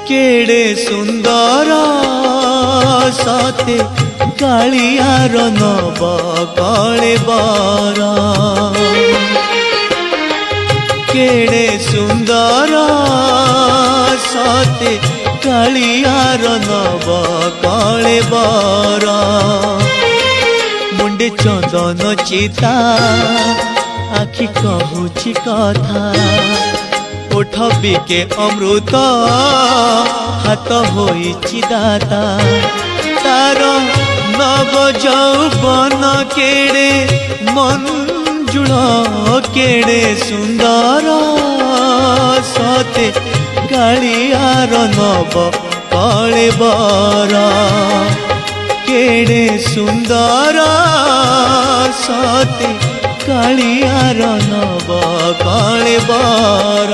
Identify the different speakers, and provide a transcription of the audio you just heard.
Speaker 1: केड़े सुंदर सते कालियार नव कलेबर केड़े सुंदर सते कालियार नव कलेबर मुंडे चंदन चिता आखि कहूची कथा ओठ बिके अमृत हाथ होइछि दाता तार नव यौवन केड़े मंजुल केड़े सुंदर सते कालियार नव कलेबर केड़े सुंदर सते कालियार नव कलेबर।